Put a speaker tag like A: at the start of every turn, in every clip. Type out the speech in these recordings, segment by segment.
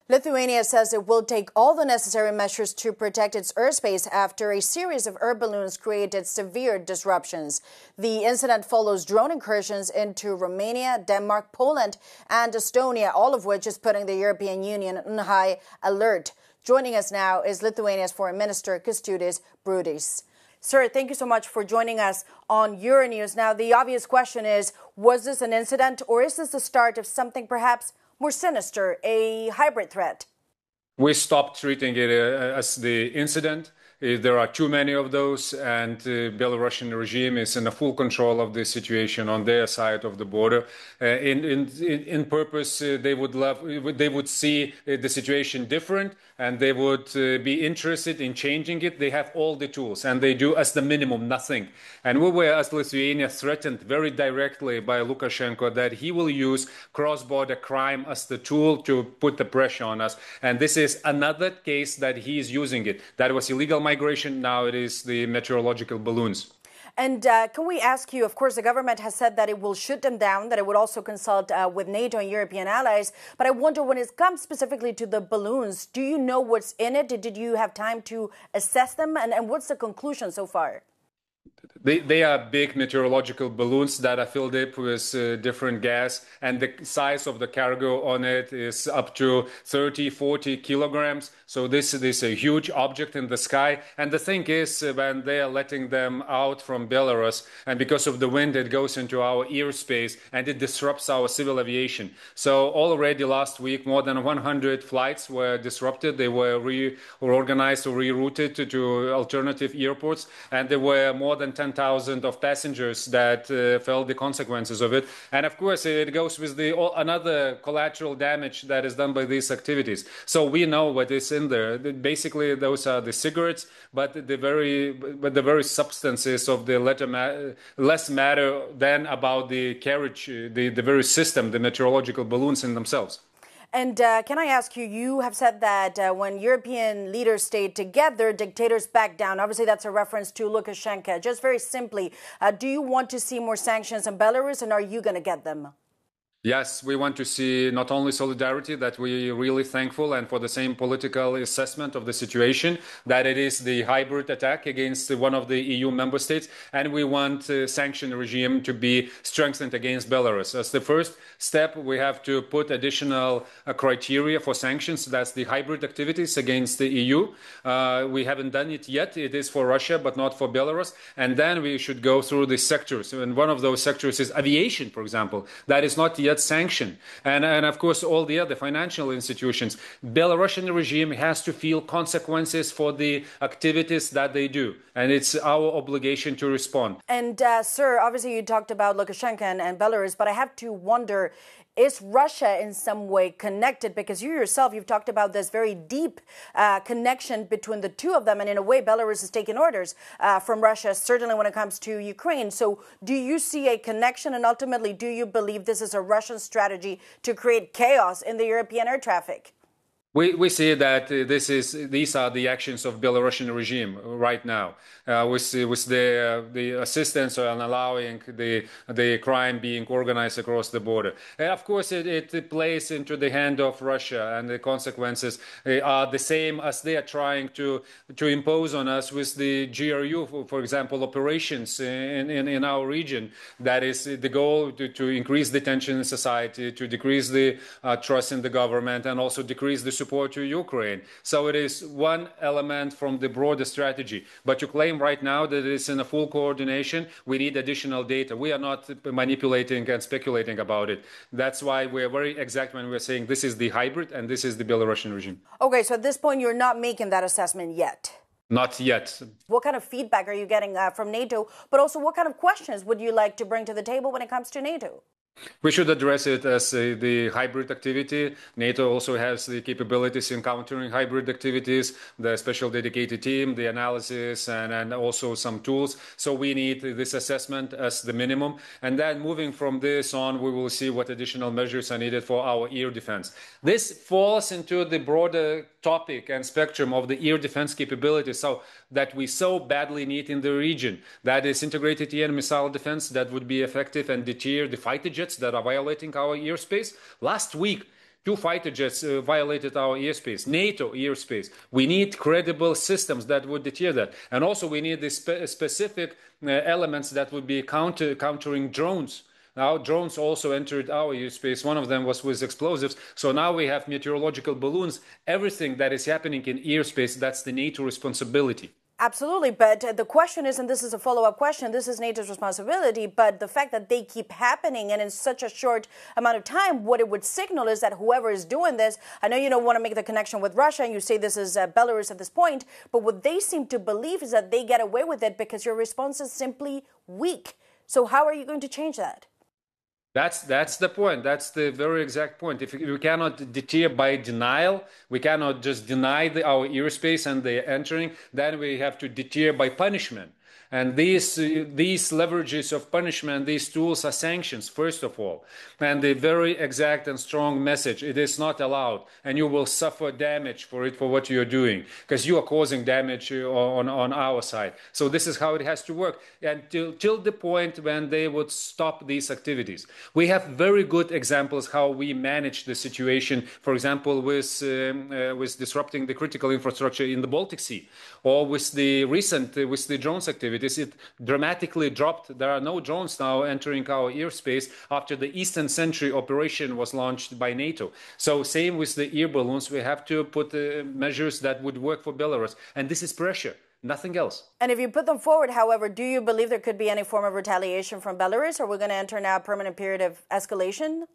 A: Lithuania says it will take all the necessary measures to protect its airspace after a series of air balloons created severe disruptions. The incident follows drone incursions into Romania, Denmark, Poland, and Estonia, all of which is putting the European Union on high alert. Joining us now is Lithuania's Foreign Minister, Kęstutis Budrys. Sir, thank you so much for joining us on Euronews. Now, the obvious question is, was this an incident or is this the start of something perhaps more sinister, a hybrid threat?
B: We stopped treating it as the incident. There are too many of those, and the Belarusian regime is in full control of the situation on their side of the border. In purpose, they would see the situation different, and they would be interested in changing it. They have all the tools, and they do, as the minimum, nothing. And we were, as Lithuania, threatened very directly by Lukashenko that he will use cross-border crime as the tool to put the pressure on us. And this is another case that he is using it. That was illegal migration. Now it is the meteorological balloons.
A: And can we ask you, of course, the government has said that it will shoot them down, that it would also consult with NATO and European allies. But I wonder, when it comes specifically to the balloons, do you know what's in it? Did you have time to assess them? And what's the conclusion so far?
B: They are big meteorological balloons that are filled up with different gas, and the size of the cargo on it is up to 30, 40 kilograms. So this is a huge object in the sky. And the thing is, when they are letting them out from Belarus, and because of the wind, it goes into our airspace and it disrupts our civil aviation. So already last week, more than 100 flights were disrupted. They were reorganized or rerouted to alternative airports, and there were more than 10,000 of passengers that felt the consequences of it. And of course, it goes with another collateral damage that is done by these activities. So we know what is in there. Basically, those are the cigarettes, but the very substances of the less matter than about the carriage, the very system, the meteorological balloons in themselves.
A: And can I ask you, you have said that when European leaders stayed together, dictators back down. Obviously, that's a reference to Lukashenko. Just very simply, do you want to see more sanctions in Belarus, and are you going to get them?
B: Yes, we want to see not only solidarity, that we're really thankful, and for the same political assessment of the situation, that it is the hybrid attack against one of the EU member states, and we want the sanction regime to be strengthened against Belarus. As the first step, we have to put additional criteria for sanctions. That's the hybrid activities against the EU. We haven't done it yet. It is for Russia, but not for Belarus. And then we should go through the sectors. And one of those sectors is aviation, for example. That is not yet sanctioned. And of course, all the other financial institutions. Belarusian regime has to feel consequences for the activities that they do. And it's our obligation to respond.
A: And sir, obviously you talked about Lukashenko and Belarus, but I have to wonder, is Russia in some way connected? Because you yourself, you've talked about this very deep connection between the two of them. And in a way, Belarus has taken orders from Russia, certainly when it comes to Ukraine. So do you see a connection? And ultimately, do you believe this is a Russian strategy to create chaos in the European air traffic?
B: We see that these are the actions of Belarusian regime right now, with the assistance and allowing the crime being organized across the border. And of course, it plays into the hand of Russia, and the consequences are the same as they are trying to impose on us with the GRU, for example, operations in our region. That is the goal, to increase the tension in society, to decrease the trust in the government, and also decrease the support to Ukraine. So it is one element from the broader strategy. But you claim right now that it is in a full coordination. We need additional data. We are not manipulating and speculating about it. That's why we're very exact when we're saying this is the hybrid and this is the Belarusian regime.
A: Okay, so at this point, you're not making that assessment yet?
B: Not yet.
A: What kind of feedback are you getting from NATO? But also, what kind of questions would you like to bring to the table when it comes to NATO?
B: We should address it as the hybrid activity. NATO also has the capabilities in countering hybrid activities, the special dedicated team, the analysis, and also some tools. So we need this assessment as the minimum. And then moving from this on, we will see what additional measures are needed for our air defense. This falls into the broader topic and spectrum of the air defense capabilities that we so badly need in the region. That is integrated air and missile defense that would be effective and deter the fighter jets that are violating our airspace. Last week, 2 fighter jets violated our airspace, NATO airspace. We need credible systems that would deter that. And also we need the specific elements that would be countering drones. Now, drones also entered our airspace. One of them was with explosives. So now we have meteorological balloons. Everything that is happening in airspace, that's the NATO responsibility.
A: Absolutely, but the question is, and this is a follow-up question, this is NATO's responsibility, but the fact that they keep happening and in such a short amount of time, what it would signal is that whoever is doing this, I know you don't want to make the connection with Russia, and you say this is Belarus at this point, but what they seem to believe is that they get away with it because your response is simply weak. So how are you going to change that?
B: That's the point. That's the very exact point. If we cannot deter by denial, we cannot just deny our airspace and they're entering, then we have to deter by punishment. And these leverages of punishment, these tools are sanctions, first of all. And the very exact and strong message, it is not allowed. And you will suffer damage for it, for what you're doing, because you are causing damage on our side. So this is how it has to work. And till the point when they would stop these activities. We have very good examples how we manage the situation, for example, with disrupting the critical infrastructure in the Baltic Sea, or with the drones activity. It dramatically dropped. There are no drones now entering our airspace after the Eastern Century operation was launched by NATO. So same with the air balloons. We have to put measures that would work for Belarus. And this is pressure, nothing else.
A: And if you put them forward, however, do you believe there could be any form of retaliation from Belarus, or we're going to enter now a permanent period of escalation?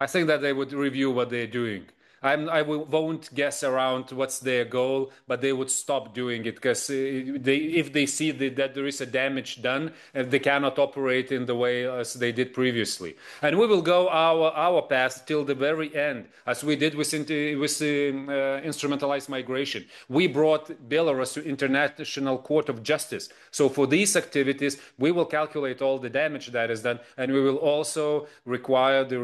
B: I think that they would review what they're doing. I won't guess around what's their goal, but they would stop doing it because if they see that there is a damage done, they cannot operate in the way as they did previously. And we will go our path till the very end, as we did with instrumentalized migration. We brought Belarus to International Court of Justice. So for these activities, we will calculate all the damage that is done, and we will also require the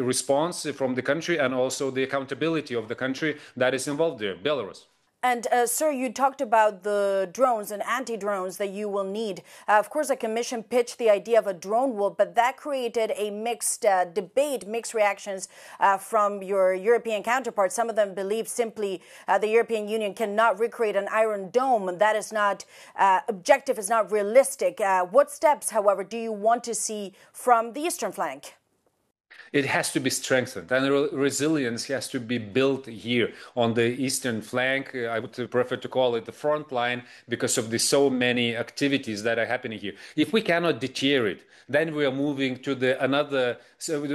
B: response from the country and also the accountability of the country that is involved there, Belarus.
A: And sir, you talked about the drones and anti-drones that you will need. Of course, the Commission pitched the idea of a drone wall, but that created a mixed debate, mixed reactions from your European counterparts. Some of them believe simply the European Union cannot recreate an Iron Dome. That is not objective, is not realistic. What steps, however, do you want to see from the eastern flank?
B: It has to be strengthened, and resilience has to be built here on the eastern flank. I would prefer to call it the front line because of the so many activities that are happening here. If we cannot deter it, then we are moving to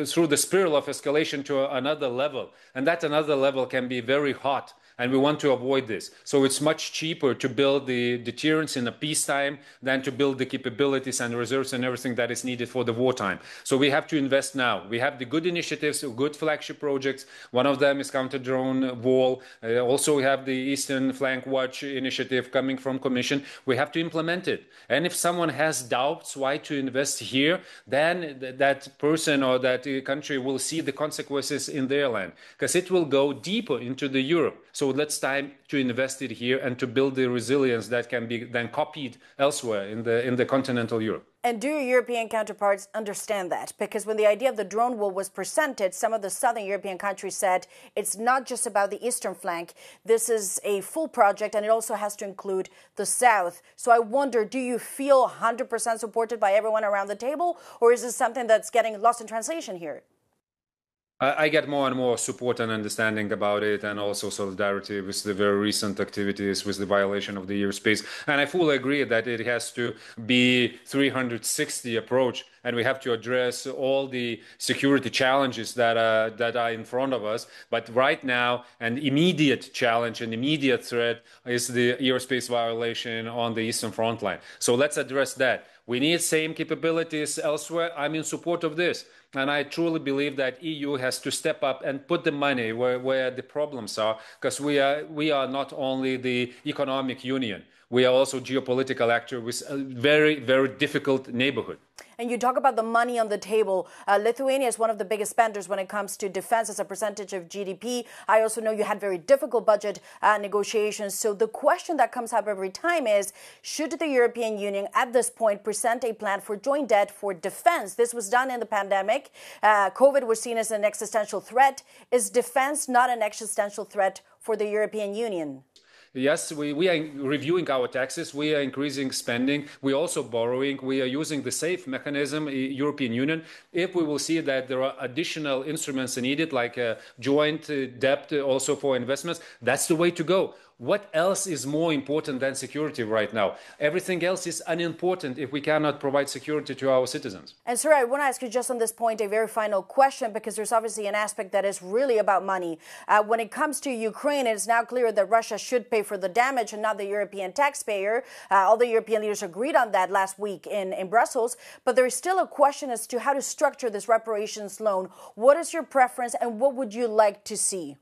B: through the spiral of escalation to another level, and that another level can be very hot. And we want to avoid this. So it's much cheaper to build the deterrence in a peacetime than to build the capabilities and reserves and everything that is needed for the wartime. So we have to invest now. We have the good initiatives, good flagship projects. One of them is counter-drone wall. Also, we have the Eastern Flank Watch initiative coming from Commission. We have to implement it. And if someone has doubts why to invest here, then that person or that country will see the consequences in their land, because it will go deeper into the Europe. So it's time to invest it here and to build the resilience that can be then copied elsewhere in the continental Europe.
A: And do your European counterparts understand that? Because when the idea of the drone wall was presented, some of the southern European countries said it's not just about the eastern flank. This is a full project, and it also has to include the south. So I wonder, do you feel 100% supported by everyone around the table, or is this something that's getting lost in translation here?
B: I get more and more support and understanding about it, and also solidarity with the very recent activities with the violation of the airspace. And I fully agree that it has to be 360 approach, and we have to address all the security challenges that are in front of us. But right now, an immediate challenge, an immediate threat is the airspace violation on the eastern front line. So let's address that. We need same capabilities elsewhere. I'm in support of this. And I truly believe that EU has to step up and put the money where the problems are, because we are not only the economic union. We are also a geopolitical actor with a very, very difficult neighborhood.
A: And you talk about the money on the table. Lithuania is one of the biggest spenders when it comes to defense as a percentage of GDP. I also know you had very difficult budget negotiations. So the question that comes up every time is, should the European Union at this point present a plan for joint debt for defense? This was done in the pandemic. COVID was seen as an existential threat. Is defense not an existential threat for the European Union?
B: Yes, we are reviewing our taxes, we are increasing spending, we are also borrowing, we are using the safe mechanism, European Union. If we will see that there are additional instruments needed, like joint debt also for investments, that's the way to go. What else is more important than security right now? Everything else is unimportant if we cannot provide security to our citizens.
A: And sir, I want to ask you just on this point a very final question, because there's obviously an aspect that is really about money. When it comes to Ukraine, it's now clear that Russia should pay for the damage and not the European taxpayer. All the European leaders agreed on that last week in Brussels. But there is still a question as to how to structure this reparations loan. What is your preference and what would you like to see?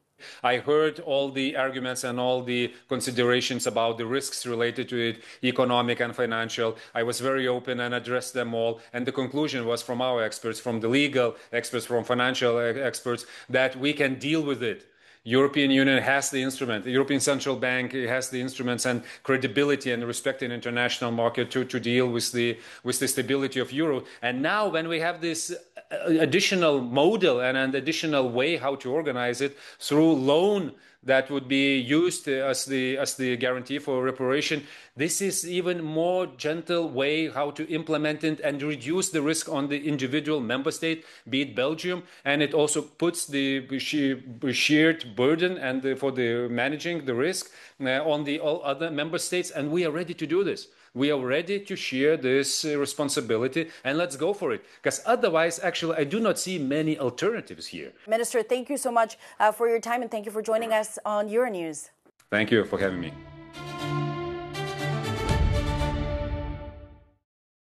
B: I heard all the arguments and all the considerations about the risks related to it, economic and financial. I was very open and addressed them all. And the conclusion was from our experts, from the legal experts, from financial experts, that we can deal with it. European Union has the instrument. The European Central Bank has the instruments and credibility and respect in international market to deal with the stability of euro. And now when we have this additional model and an additional way how to organize it through loan that would be used as the guarantee for reparation, this is even more gentle way how to implement it and reduce the risk on the individual member state, be it Belgium, and it also puts the shared burden and for the managing the risk on the all other member states, and we are ready to do this. We are ready to share this responsibility, and let's go for it. Because otherwise, actually, I do not see many alternatives here.
A: Minister, thank you so much for your time, and thank you for joining us on Euronews.
B: Thank you for having me.